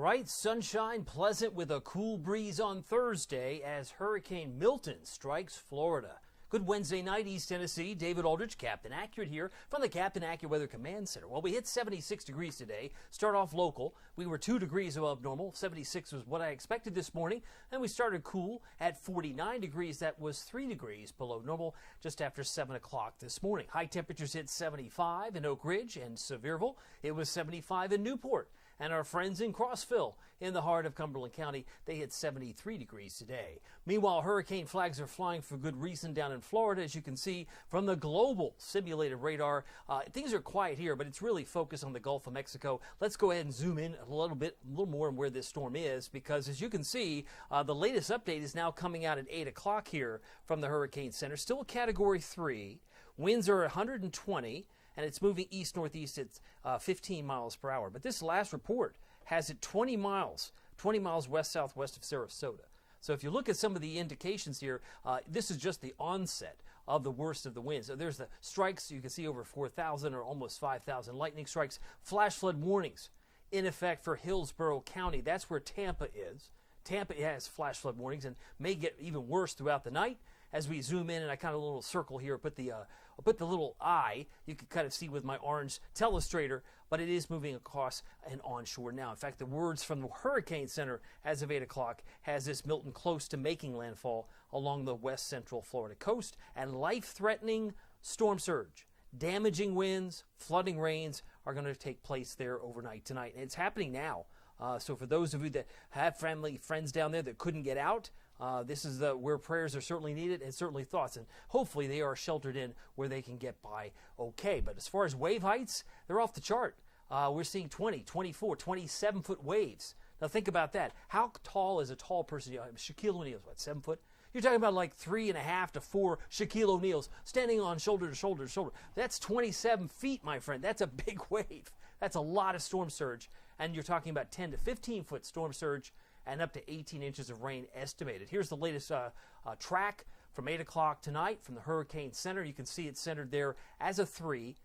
Bright sunshine, pleasant with a cool breeze on Thursday as Hurricane Milton strikes Florida. Good Wednesday night, East Tennessee. David Aldridge, Captain Accurate here from the Captain Accurate Weather Command Center. Well, we hit 76 degrees today. Start off local. We were 2 degrees above normal. 76 was what I expected this morning. And we started cool at 49 degrees. That was 3 degrees below normal just after 7 o'clock this morning. High temperatures hit 75 in Oak Ridge and Sevierville. It was 75 in Newport. And our friends in Crossville, in the heart of Cumberland County, they hit 73 degrees today. Meanwhile, hurricane flags are flying for good reason down in Florida. As you can see from the global simulated radar, things are quiet here, but it's really focused on the Gulf of Mexico. Let's go ahead and zoom in a little more on where this storm is, because as you can see, the latest update is now coming out at 8 o'clock here from the Hurricane Center. Still a Category 3. Winds are 120. And it's moving east-northeast at 15 miles per hour. But this last report has it 20 miles west-southwest of Sarasota. So if you look at some of the indications here, this is just the onset of the worst of the winds. So there's the strikes. You can see over 4,000 or almost 5,000 lightning strikes. Flash flood warnings in effect for Hillsborough County. That's where Tampa is. Tampa has flash flood warnings and may get even worse throughout the night. As we zoom in, and I kind of a little circle here, put the little eye. You can kind of see with my orange telestrator, but it is moving across and onshore now. In fact, the words from the Hurricane Center as of 8 o'clock has this Milton close to making landfall along the west central Florida coast, and life-threatening storm surge. Damaging winds, flooding rains are going to take place there overnight tonight, and it's happening now. So for those of you that have family, friends down there that couldn't get out, this is where prayers are certainly needed and certainly thoughts. And hopefully they are sheltered in where they can get by okay. But as far as wave heights, they're off the chart. We're seeing 20, 24, 27-foot waves. Now think about that. How tall is a tall person? Shaquille O'Neal's, 7 foot? You're talking about like 3.5 to 4 Shaquille O'Neals standing on shoulder to shoulder to shoulder. That's 27 feet, my friend. That's a big wave. That's a lot of storm surge. And you're talking about 10 to 15 foot storm surge and up to 18 inches of rain estimated. Here's the latest track from 8 o'clock tonight from the Hurricane Center. You can see it's centered there as a 3.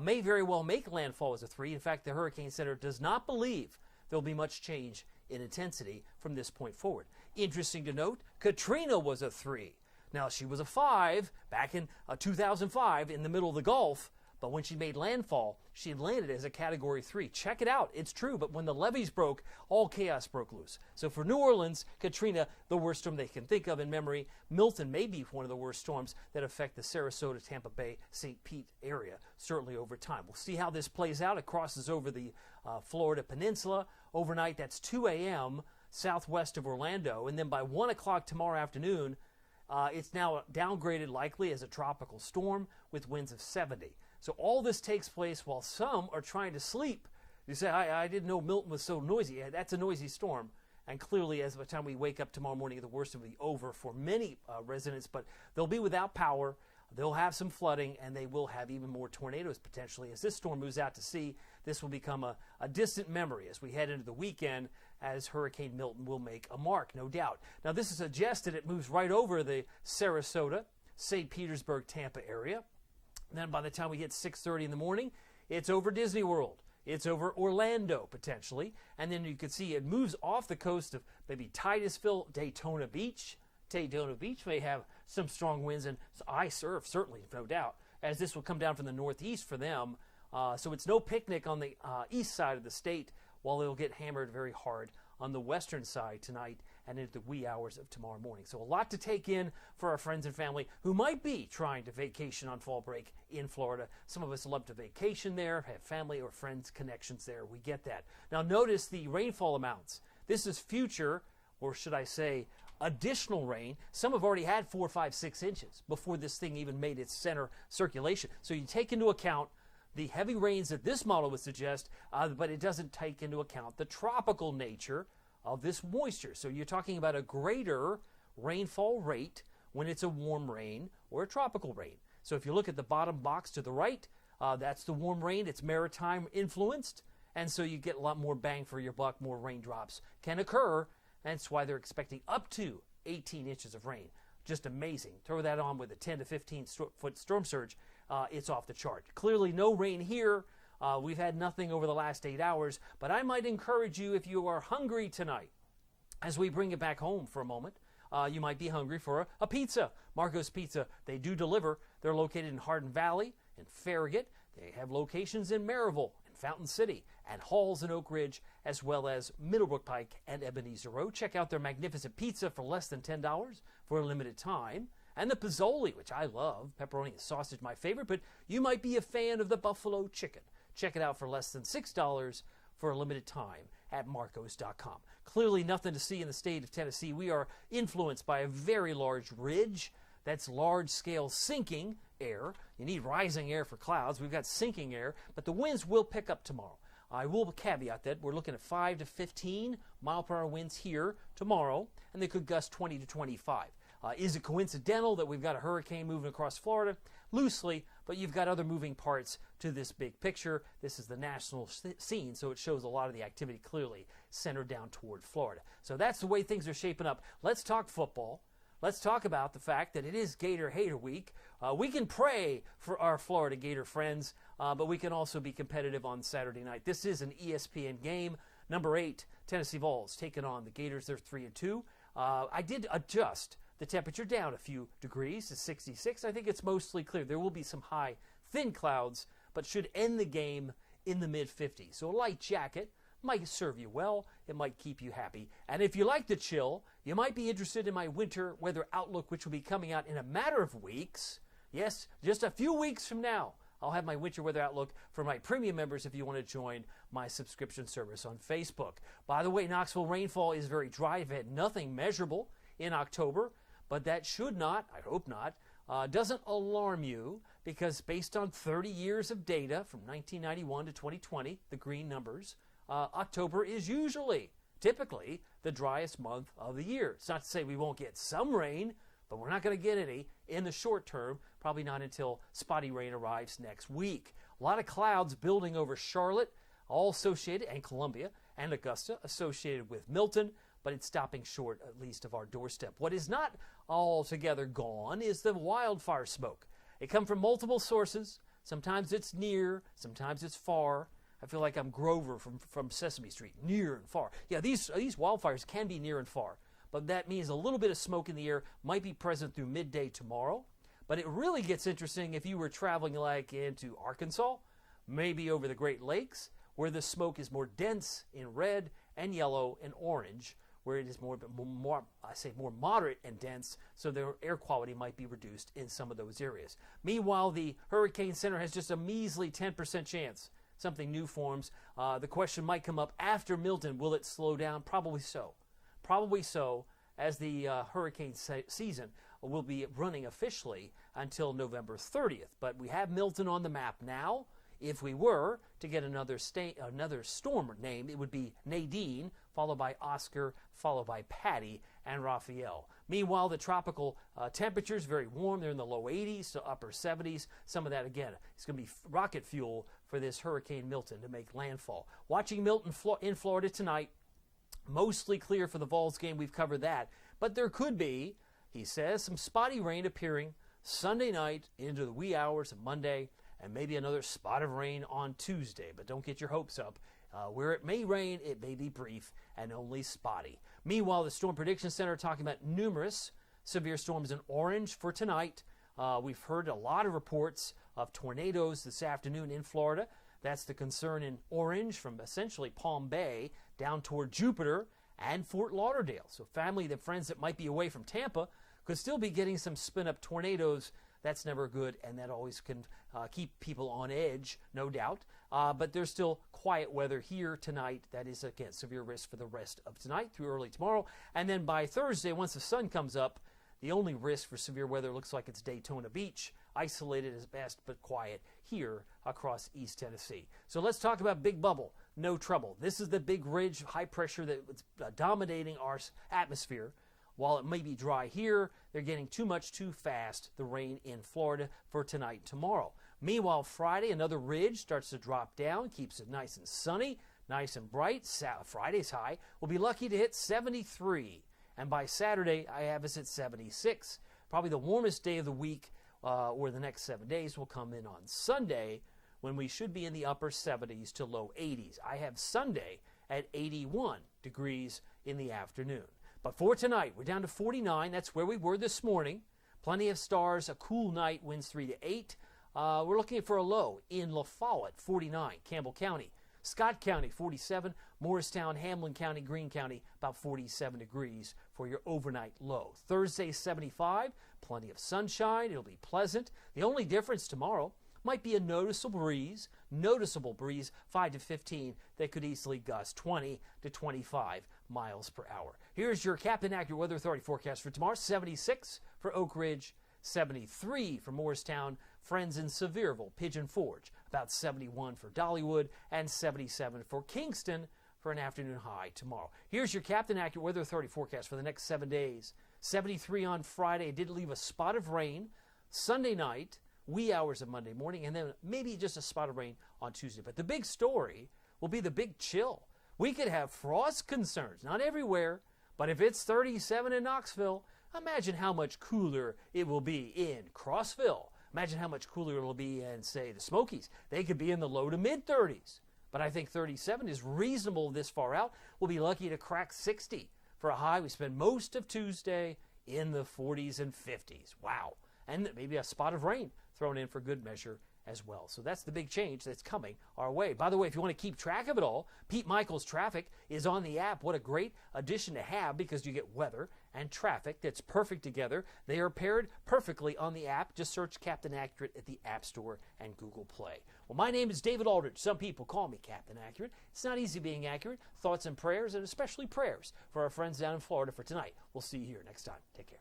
May very well make landfall as a 3. In fact, the Hurricane Center does not believe there'll be much change in intensity from this point forward. Interesting to note, Katrina was a 3. Now, she was a 5 back in 2005 in the middle of the Gulf, but when she made landfall, she had landed as a Category 3. Check it out. It's true, but when the levees broke, all chaos broke loose. So for New Orleans, Katrina, the worst storm they can think of in memory. Milton may be one of the worst storms that affect the Sarasota, Tampa Bay, St. Pete area, certainly over time. We'll see how this plays out. It crosses over the Florida Peninsula. Overnight, that's 2 a.m. southwest of Orlando. And then by 1 o'clock tomorrow afternoon, it's now downgraded likely as a tropical storm with winds of 70. So all this takes place while some are trying to sleep. You say, I didn't know Milton was so noisy. Yeah, that's a noisy storm. And clearly, as by the time we wake up tomorrow morning, the worst will be over for many residents. But they'll be without power. They'll have some flooding, and they will have even more tornadoes potentially. As this storm moves out to sea, this will become a distant memory as we head into the weekend, as Hurricane Milton will make a mark, no doubt. Now, this is suggested it moves right over the Sarasota, St. Petersburg, Tampa area. Then by the time we hit 6:30 in the morning, it's over Disney World. It's over Orlando, potentially. And then you can see it moves off the coast of maybe Titusville, Daytona Beach. Daytona Beach may have some strong winds and ice surf, certainly, no doubt, as this will come down from the northeast for them. So it's no picnic on the east side of the state, while they'll get hammered very hard on the western side tonight and into the wee hours of tomorrow morning. So a lot to take in for our friends and family who might be trying to vacation on fall break in Florida. Some of us love to vacation there, have family or friends connections there. We get that. Now notice the rainfall amounts. This is future, or should I say additional rain. Some have already had 4, 5, 6 inches before this thing even made its center circulation. So you take into account the heavy rains that this model would suggest, but it doesn't take into account the tropical nature of this moisture. So you're talking about a greater rainfall rate when it's a warm rain or a tropical rain. So if you look at the bottom box to the right, that's the warm rain. It's maritime influenced, and so you get a lot more bang for your buck. More raindrops can occur. That's why they're expecting up to 18 inches of rain. Just amazing. Throw that on with a 10 to 15 foot storm surge. It's off the chart. Clearly no rain here. We've had nothing over the last 8 hours, but I might encourage you, if you are hungry tonight, as we bring it back home for a moment, you might be hungry for a pizza. Marco's Pizza, they do deliver. They're located in Hardin Valley, in Farragut. They have locations in Maryville, and Fountain City, and Halls and Oak Ridge, as well as Middlebrook Pike and Ebenezer Road. Check out their magnificent pizza for less than $10 for a limited time. And the Pizzoli, which I love. Pepperoni and sausage, my favorite, but you might be a fan of the Buffalo Chicken. Check it out for less than $6 for a limited time at marcos.com. Clearly nothing to see in the state of Tennessee. We are influenced by a very large ridge. That's large-scale sinking air. You need rising air for clouds. We've got sinking air, but the winds will pick up tomorrow. I will caveat that we're looking at 5 to 15 mile-per-hour winds here tomorrow, and they could gust 20 to 25. Is it coincidental that we've got a hurricane moving across Florida? Loosely, but you've got other moving parts to this big picture. This is the national scene, so it shows a lot of the activity clearly centered down toward Florida. So that's the way things are shaping up. Let's talk football. Let's talk about the fact that it is Gator Hater Week. We can pray for our Florida Gator friends, but we can also be competitive on Saturday night. This is an ESPN game. Number 8, Tennessee Vols taking on the Gators. They're 3-2. I did adjust the temperature down a few degrees to 66. I think it's mostly clear. There will be some high, thin clouds, but should end the game in the mid-50s. So a light jacket might serve you well. It might keep you happy. And if you like the chill, you might be interested in my winter weather outlook, which will be coming out in a matter of weeks. Yes, just a few weeks from now. I'll have my winter weather outlook for my premium members if you want to join my subscription service on Facebook. By the way, Knoxville rainfall is very dry. I've had nothing measurable in October, but that should not, I hope not, doesn't alarm you, because based on 30 years of data from 1991 to 2020, the green numbers, October is typically the driest month of the year. It's not to say we won't get some rain, but we're not going to get any in the short term, probably not until spotty rain arrives next week. A lot of clouds building over Charlotte, all associated, and Columbia and Augusta, associated with Milton, but it's stopping short, at least, of our doorstep. What is not altogether gone is the wildfire smoke. It comes from multiple sources. Sometimes it's near, sometimes it's far. I feel like I'm Grover from Sesame Street, near and far. Yeah, these wildfires can be near and far, but that means a little bit of smoke in the air might be present through midday tomorrow. But it really gets interesting if you were traveling like into Arkansas, maybe over the Great Lakes, where the smoke is more dense in red and yellow and orange, where it is more moderate and dense, so the air quality might be reduced in some of those areas. Meanwhile, the Hurricane Center has just a measly 10% chance something new forms. The question might come up after Milton. Will it slow down? Probably so. Probably so, as the hurricane season will be running officially until November 30th. But we have Milton on the map now. If we were to get another storm name, it would be Nadine, followed by Oscar, followed by Patty and Raphael. Meanwhile, the tropical temperatures very warm. They're in the low 80s to upper 70s. Some of that, again, is going to be rocket fuel for this Hurricane Milton to make landfall. Watching Milton in Florida tonight, mostly clear for the Vols game. We've covered that. But there could be, he says, some spotty rain appearing Sunday night into the wee hours of Monday, and maybe another spot of rain on Tuesday. But don't get your hopes up. Where it may rain, it may be brief and only spotty. Meanwhile, the Storm Prediction Center talking about numerous severe storms in orange for tonight. We've heard a lot of reports of tornadoes this afternoon in Florida. That's the concern in orange from essentially Palm Bay down toward Jupiter and Fort Lauderdale. So family and friends that might be away from Tampa could still be getting some spin-up tornadoes. That's never good, and that always can keep people on edge, no doubt. But there's still quiet weather here tonight. That is, again, severe risk for the rest of tonight through early tomorrow. And then by Thursday, once the sun comes up, the only risk for severe weather looks like it's Daytona Beach, isolated as best but quiet here across East Tennessee. So let's talk about Big Bubble, no trouble. This is the big ridge, high pressure that's dominating our atmosphere. While it may be dry here, they're getting too much too fast, the rain in Florida for tonight and tomorrow. Meanwhile, Friday, another ridge starts to drop down, keeps it nice and sunny, nice and bright. Friday's high will be lucky to hit 73. And by Saturday, I have us at 76. Probably the warmest day of the week or the next 7 days will come in on Sunday when we should be in the upper 70s to low 80s. I have Sunday at 81 degrees in the afternoon. But for tonight, we're down to 49. That's where we were this morning. Plenty of stars, a cool night, winds 3 to 8. We're looking for a low in La Follette, 49, Campbell County. Scott County, 47, Morristown, Hamlin County, Greene County, about 47 degrees for your overnight low. Thursday, 75, plenty of sunshine. It'll be pleasant. The only difference tomorrow might be a noticeable breeze, 5 to 15, that could easily gust 20 to 25 miles per hour. Here's your Captain Accurate Weather Authority forecast for tomorrow. 76 for Oak Ridge, 73 for Morristown, Friends in Sevierville, Pigeon Forge, about 71 for Dollywood, and 77 for Kingston for an afternoon high tomorrow. Here's your Captain Accurate Weather Authority forecast for the next 7 days. 73 on Friday. It did leave a spot of rain Sunday night, wee hours of Monday morning, and then maybe just a spot of rain on Tuesday. But the big story will be the big chill. We could have frost concerns, not everywhere, but if it's 37 in Knoxville, imagine how much cooler it will be in Crossville. Imagine how much cooler it will be in, say, the Smokies. They could be in the low to mid-30s. But I think 37 is reasonable this far out. We'll be lucky to crack 60 for a high. We spend most of Tuesday in the 40s and 50s. Wow. And maybe a spot of rain thrown in for good measure as well. So that's the big change that's coming our way. By the way, if you want to keep track of it all, Pete Michaels Traffic is on the app. What a great addition to have, because you get weather and traffic that's perfect together. They are paired perfectly on the app. Just search Captain Accurate at the App Store and Google Play. Well, my name is David Aldridge. Some people call me Captain Accurate. It's not easy being accurate. Thoughts and prayers, and especially prayers for our friends down in Florida for tonight. We'll see you here next time. Take care.